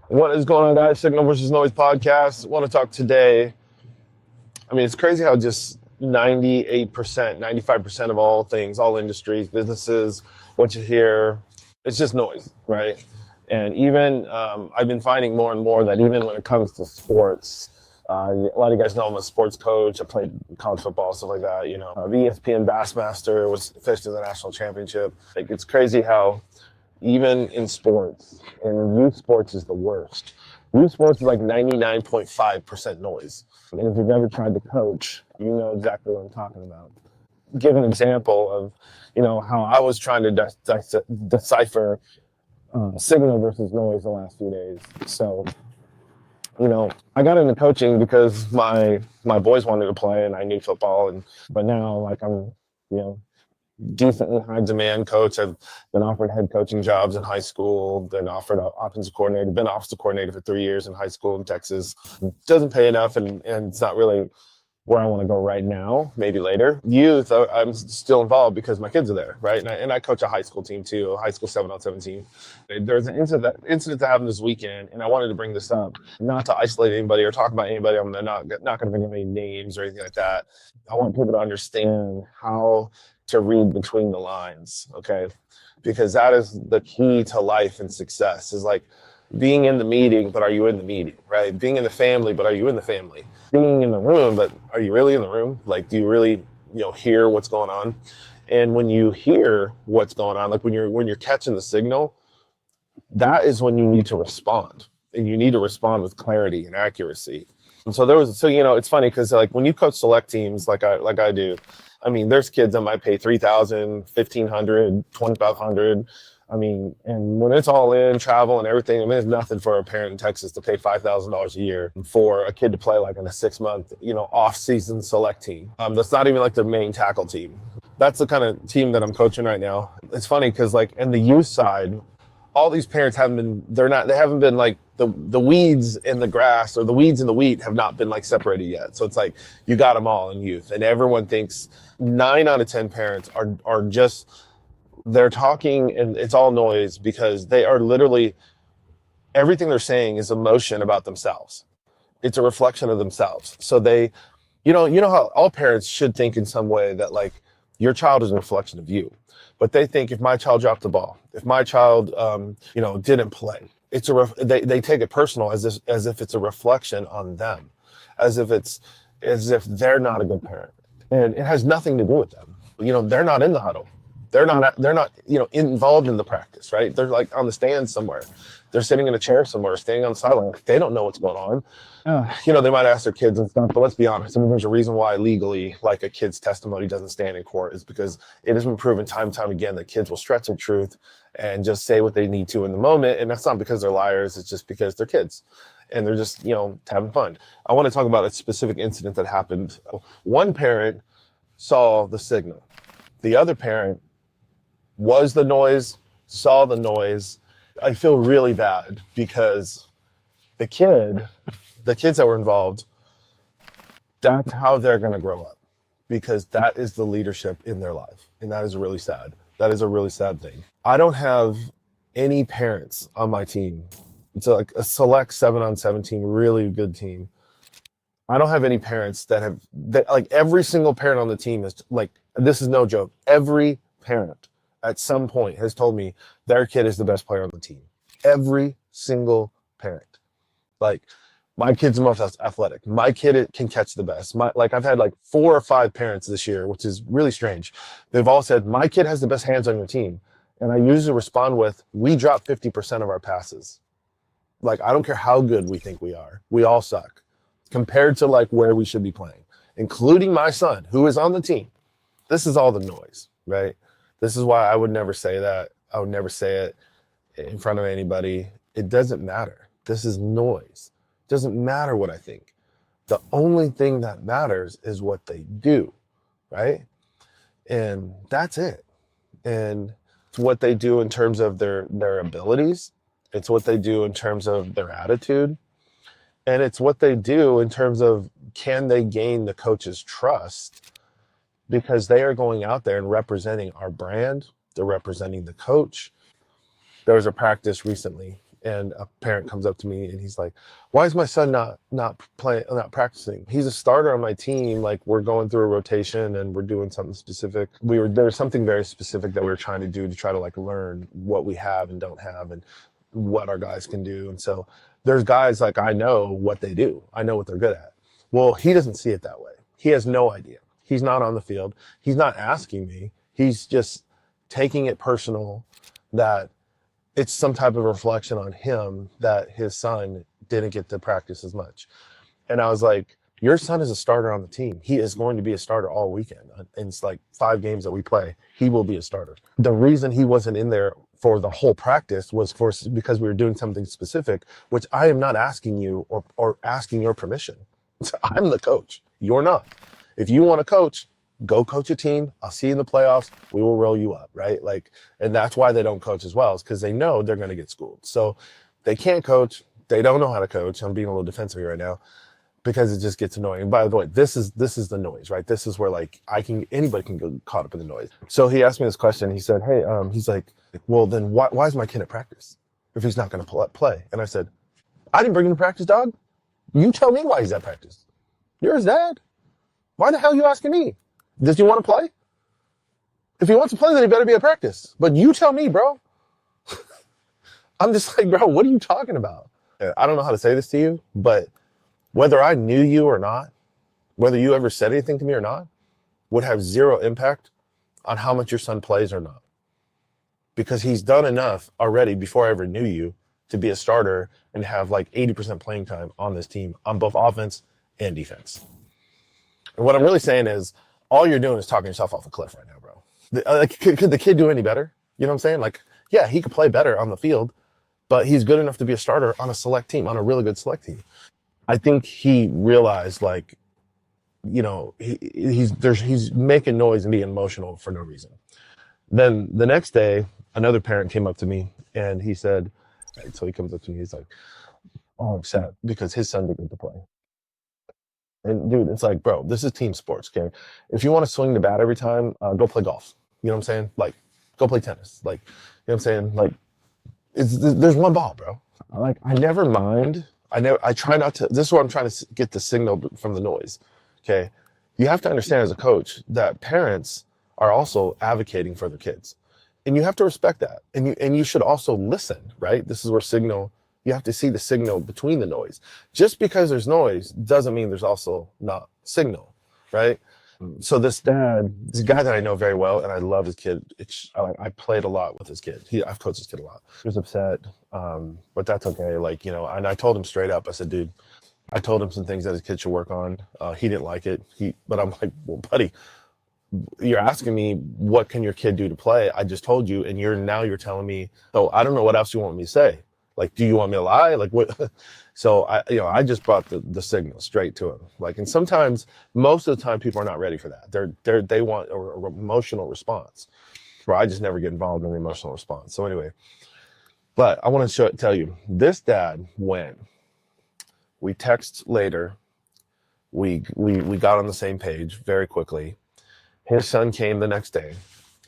What is going on, guys? Signal versus Noise podcast. I want to talk today. I mean, it's crazy how just 98%, 95% of all things, all industries, businesses, what you hear, it's just noise, right? And even I've been finding more and more that even when it comes to sports, a lot of you guys know I'm a sports coach. I played college football, stuff like that. The ESPN Bassmaster was fished in the national championship. Like, it's crazy how even in sports, and youth sports is the worst. Youth sports is like 99.5% noise. And if you've ever tried to coach, you know exactly what I'm talking about. Give an example of, how I was trying to decipher signal versus noise the last few days. So, I got into coaching because my boys wanted to play and I knew football, but now like I'm, decently high demand coach. I've been offered head coaching jobs in high school, been offered an offensive coordinator, been offensive coordinator for 3 years in high school in Texas. Doesn't pay enough and it's not really where I want to go right now, maybe later. Youth, I'm still involved because my kids are there, right? And I coach a high school team too, a high school 7-on-7 team. There's an incident that happened this weekend, and I wanted to bring this up, not to isolate anybody or talk about anybody. I'm not going to bring up any names or anything like that. I want people to understand how to read between the lines, okay? Because that is the key to life and success, is like being in the meeting, but are you in the meeting, right? Being in the family, but are you in the family? Being in the room, but are you really in the room? Like, do you really, hear what's going on? And when you hear what's going on, like when you're catching the signal, that is when you need to respond. And you need to respond with clarity and accuracy. And so it's funny because like when you coach select teams like I do, I mean, there's kids that might pay $3,000, $1,500, $2,500. I mean, and when it's all in, travel and everything, I mean, there's nothing for a parent in Texas to pay $5,000 a year for a kid to play like in a 6-month, off-season select team. That's not even like the main tackle team. That's the kind of team that I'm coaching right now. It's funny because like in the youth side, all these parents they haven't been like the weeds in the grass or the weeds in the wheat have not been like separated yet. So it's like you got them all in youth, and everyone thinks 9 out of 10 parents are just, they're talking and it's all noise because they are literally, everything they're saying is emotion about themselves. It's a reflection of themselves. So they, you know how all parents should think in some way that like your child is a reflection of you. But they think if my child dropped the ball, if my child, didn't play, they take it personal as if it's a reflection on them, as if they're not a good parent, and it has nothing to do with them. They're not in the huddle, they're not involved in the practice, right? They're like on the stand somewhere, they're sitting in a chair somewhere, staying on the sideline. They don't know what's going on. They might ask their kids and stuff, but let's be honest. I mean, there's a reason why legally, like a kid's testimony doesn't stand in court, is because it has been proven time and time again that kids will stretch their truth and just say what they need to in the moment. And that's not because they're liars. It's just because they're kids and they're just, having fun. I want to talk about a specific incident that happened. One parent saw the signal. The other parent was the noise, saw the noise. I feel really bad because the kids that were involved, that's how they're going to grow up, because that is the leadership in their life. And that is really sad. That is a really sad thing. I don't have any parents on my team. It's like a select 7-on-7 team, really good team. I don't have any parents that like every single parent on the team is like, this is no joke. Every parent at some point has told me their kid is the best player on the team. Every single parent. Like, my kid's the most athletic. My kid can catch the best. I've had like 4 or 5 parents this year, which is really strange. They've all said, my kid has the best hands on your team. And I usually respond with, we drop 50% of our passes. Like, I don't care how good we think we are. We all suck compared to like where we should be playing, including my son who is on the team. This is all the noise, right? This is why I would never say that. I would never say it in front of anybody. It doesn't matter. This is noise. It doesn't matter what I think. The only thing that matters is what they do, right? And that's it. And it's what they do in terms of their abilities. It's what they do in terms of their attitude. And it's what they do in terms of, can they gain the coach's trust? Because they are going out there and representing our brand. They're representing the coach. There was a practice recently and a parent comes up to me and he's like, "Why is my son not practicing? He's a starter on my team. Like we're going through a rotation and we're doing something specific. There's something very specific that we were trying to do to try to like learn what we have and don't have and what our guys can do. And so there's guys like I know what they do. I know what they're good at. Well, he doesn't see it that way. He has no idea. He's not on the field. He's not asking me. He's just taking it personal that it's some type of reflection on him that his son didn't get to practice as much. And I was like, your son is a starter on the team. He is going to be a starter all weekend. And it's like 5 games that we play, he will be a starter. The reason he wasn't in there for the whole practice was because we were doing something specific, which I am not asking you or asking your permission. So I'm the coach. You're not. If you want to coach, go coach a team. I'll see you in the playoffs. We will roll you up, right? Like, and that's why they don't coach as well, is because they know they're going to get schooled. So they can't coach. They don't know how to coach. I'm being a little defensive right now because it just gets annoying. And by the way, this is the noise, right? This is where like anybody can get caught up in the noise. So he asked me this question. He said, "Hey, he's like, well, then why is my kid at practice if he's not going to play?" And I said, "I didn't bring him to practice, dog. You tell me why he's at practice. You're his dad. Why the hell are you asking me? Does he want to play? If he wants to play, then he better be at practice. But you tell me, bro." I'm just like, bro, what are you talking about? I don't know how to say this to you, but whether I knew you or not, whether you ever said anything to me or not, would have zero impact on how much your son plays or not. Because he's done enough already before I ever knew you to be a starter and have like 80% playing time on this team on both offense and defense. And what I'm really saying is all you're doing is talking yourself off a cliff right now, bro. Could the kid do any better? You know what I'm saying? Like, yeah, he could play better on the field, but he's good enough to be a starter on a select team, on a really good select team. I think he realized, like, you know, he's making noise and being emotional for no reason. Then the next day, another parent came up to me and he said, right, so he comes up to me, he's like, "Oh, I'm upset because his son didn't get to play." And dude, it's like, bro, this is team sports, okay? If you want to swing the bat every time, go play golf. You know what I'm saying? Like, go play tennis. Like, you know what I'm saying? Like, there's one ball, bro. Like, I never mind. I try not to. This is where I'm trying to get the signal from the noise, okay? You have to understand as a coach that parents are also advocating for their kids. And you have to respect that. And you should also listen, right? This is where you have to see the signal between the noise. Just because there's noise doesn't mean there's also not signal, right? So this guy that I know very well, and I love his kid. I played a lot with his kid. I've coached his kid a lot. He was upset, but that's okay. Like, you know, and I told him straight up, I said, dude, I told him some things that his kid should work on. He didn't like it. But I'm like, well, buddy, you're asking me what can your kid do to play? I just told you, and you're telling me, oh, I don't know what else you want me to say. Like, do you want me to lie? Like what? So I just brought the signal straight to him. Like, and sometimes, most of the time, people are not ready for that. They want a emotional response. Where I just never get involved in the emotional response. So anyway, but I want to tell you, this dad went. We text later. We got on the same page very quickly. His son came the next day.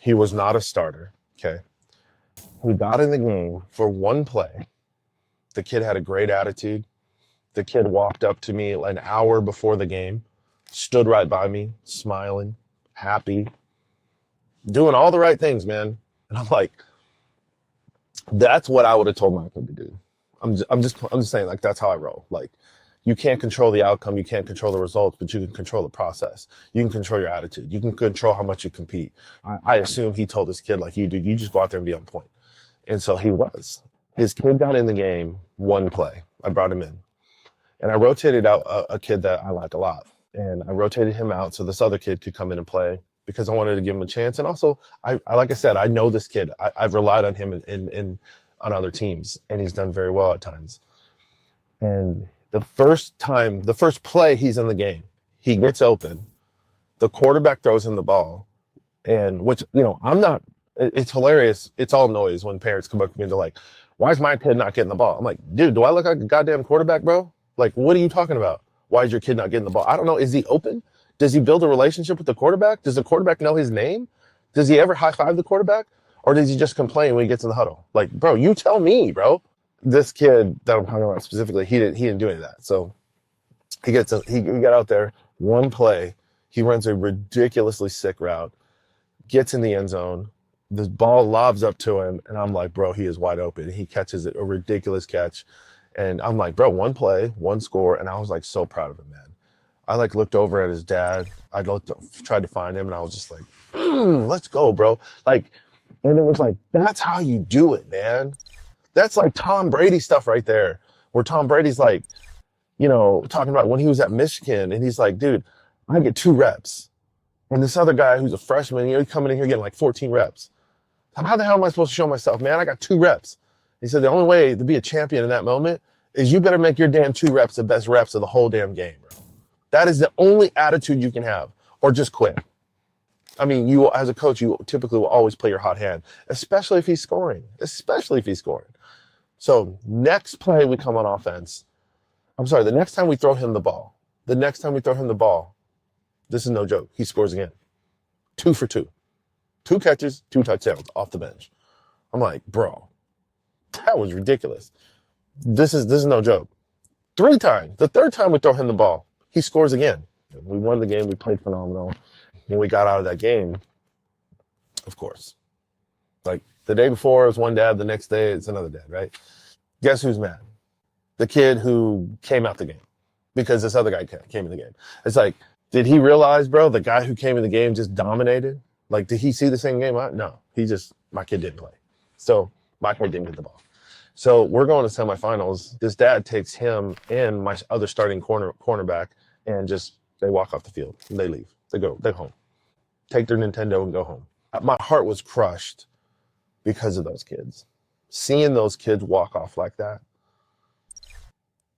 He was not a starter. Okay. He got in the game for one play. The kid had a great attitude. The kid walked up to me an hour before the game, stood right by me, smiling, happy, doing all the right things, man. And I'm like, that's what I would have told my kid to do. I'm just saying, like, that's how I roll. Like, you can't control the outcome, you can't control the results, but you can control the process. You can control your attitude. You can control how much you compete. I assume he told this kid, like, you just go out there and be on point. And so he was. His kid got in the game one play. I brought him in. And I rotated out a kid that I like a lot. And I rotated him out so this other kid could come in and play because I wanted to give him a chance. And also, I like I said, I know this kid. I've relied on him on other teams, and he's done very well at times. And the first play he's in the game, he gets open. The quarterback throws him the ball. And which, you know, it's hilarious. It's all noise when parents come up to me and they're like, why is my kid not getting the ball? I'm like, dude, do I look like a goddamn quarterback, bro? Like, what are you talking about? Why is your kid not getting the ball? I don't know. Is he open? Does he build a relationship with the quarterback? Does the quarterback know his name? Does he ever high five the quarterback? Or does he just complain when he gets in the huddle? Like, bro, you tell me, bro. This kid that I'm talking about specifically, he didn't do any of that. So he got out there, one play, he runs a ridiculously sick route, gets in the end zone, the ball lobs up to him, and I'm like, bro, he is wide open. He catches it, a ridiculous catch. And I'm like, bro, one play, one score, and I was like so proud of him, man. I like looked over at his dad. Tried to find him, and I was just like, let's go, bro. Like, and it was like, that's how you do it, man. That's like Tom Brady stuff right there, where Tom Brady's like, talking about when he was at Michigan, and he's like, dude, I get 2 reps. And this other guy who's a freshman, he's coming in here getting like 14 reps. How the hell am I supposed to show myself, man? I got 2 reps. He said the only way to be a champion in that moment is you better make your damn 2 reps the best reps of the whole damn game, bro. That is the only attitude you can have, or just quit. I mean, you as a coach, you typically will always play your hot hand, especially if he's scoring. So next play we come on offense. I'm sorry, the next time we throw him the ball, this is no joke, he scores again. 2 for 2. 2 catches, 2 touchdowns off the bench. I'm like, bro, that was ridiculous. This is no joke. 3 times. The 3rd time we throw him the ball, he scores again. We won the game. We played phenomenal. When we got out of that game, of course, like the day before it was one dad, the next day it's another dad, right? Guess who's mad? The kid who came out the game because this other guy came in the game. It's like, did he realize, bro, the guy who came in the game just dominated? Like, did he see the same game? No, my kid didn't play. So my kid didn't get the ball. So we're going to semifinals. This dad takes him and my other starting cornerback and they walk off the field and they leave. They're home. Take their Nintendo and go home. My heart was crushed because of those kids. Seeing those kids walk off like that,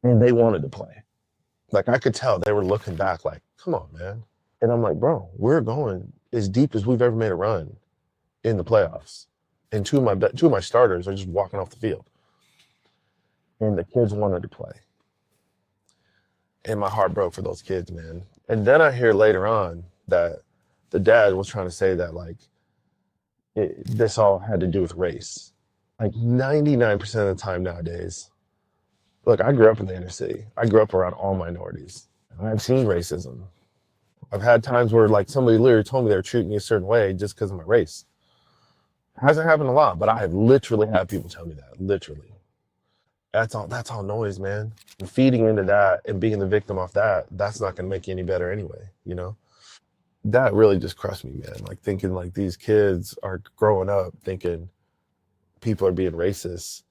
and they wanted to play. Like, I could tell they were looking back like, come on, man. And I'm like, bro, we're going as deep as we've ever made a run in the playoffs. And two of my starters are just walking off the field. And the kids wanted to play. And my heart broke for those kids, man. And then I hear later on that the dad was trying to say that, like, this all had to do with race. Like 99% of the time nowadays, look, I grew up in the inner city. I grew up around all minorities. I've seen racism. I've had times where, like, somebody literally told me they were treating me a certain way just because of my race. Hasn't happened a lot, but I have literally had people tell me that, literally. That's all noise, man. And feeding into that and being the victim of that, that's not going to make you any better anyway, That really just crushed me, man. Like, thinking like these kids are growing up thinking people are being racist.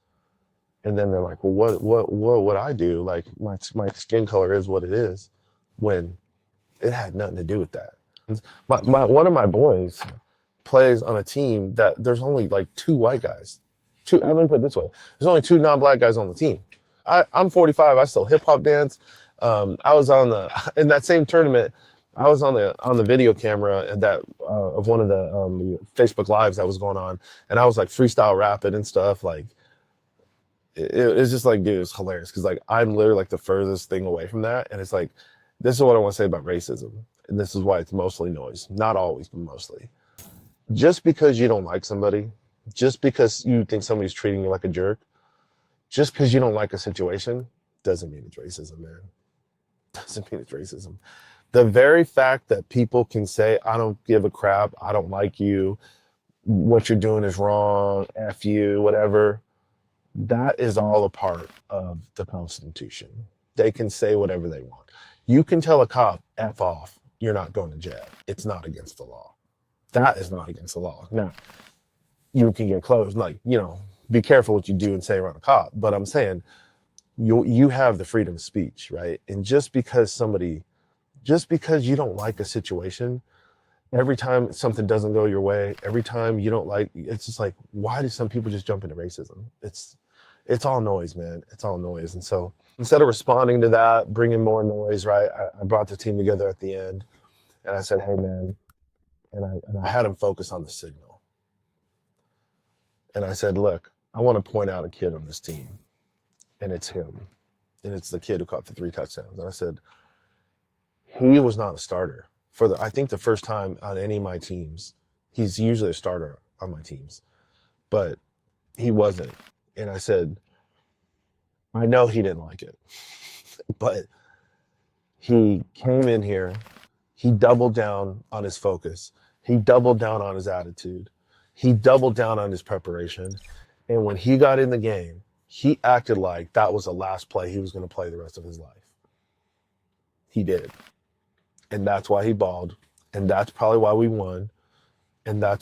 And then they're like, well, what would I do? Like, my skin color is what it is, when it had nothing to do with that. One of my boys plays on a team that there's only like 2 white guys. Let me put it this way. There's only 2 non-black guys on the team. I'm 45. I still hip hop dance. I was in that same tournament. I was on the video camera of one of the Facebook Lives that was going on, and I was like freestyle rapping and stuff. Like, it's just like, dude, it's hilarious because, like, I'm literally like the furthest thing away from that, and it's like, this is what I want to say about racism, and this is why it's mostly noise. Not always, but mostly. Just because you don't like somebody, just because you think somebody's treating you like a jerk, just because you don't like a situation, doesn't mean it's racism, man. Doesn't mean it's racism. The very fact that people can say, I don't give a crap, I don't like you, what you're doing is wrong, F you, whatever, that is all a part of the Constitution. They can say whatever they want. You can tell a cop, F off, you're not going to jail. It's not against the law. That is not against the law. Now, you can get close, like, be careful what you do and say around a cop. But I'm saying, you have the freedom of speech, right? And just because you don't like a situation, every time something doesn't go your way, every time you don't like, it's just like, why do some people just jump into racism? It's all noise, man. It's all noise. And so instead of responding to that, bringing more noise, right, I brought the team together at the end, and I said, hey, man, and I had them focus on the signal. And I said, look, I want to point out a kid on this team, and it's him. And it's the kid who caught the 3 touchdowns. And I said, he was not a starter I think the first time on any of my teams. He's usually a starter on my teams, but he wasn't. And I said, I know he didn't like it, but he came in here. He doubled down on his focus. He doubled down on his attitude. He doubled down on his preparation. And when he got in the game, he acted like that was the last play he was going to play the rest of his life. He did. And that's why he balled. And that's probably why we won. And I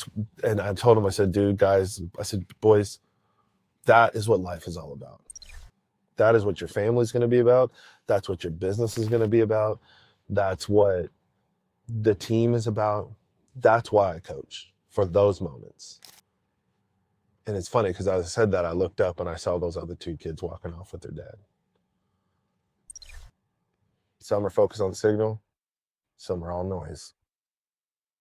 told him, I said, dude, guys, I said, boys, that is what life is all about. That is what your family's going to be about. That's what your business is going to be about. That's what the team is about. That's why I coach, for those moments. And it's funny because as I said that, I looked up and I saw those other two kids walking off with their dad. Some are focused on the signal. Some are all noise.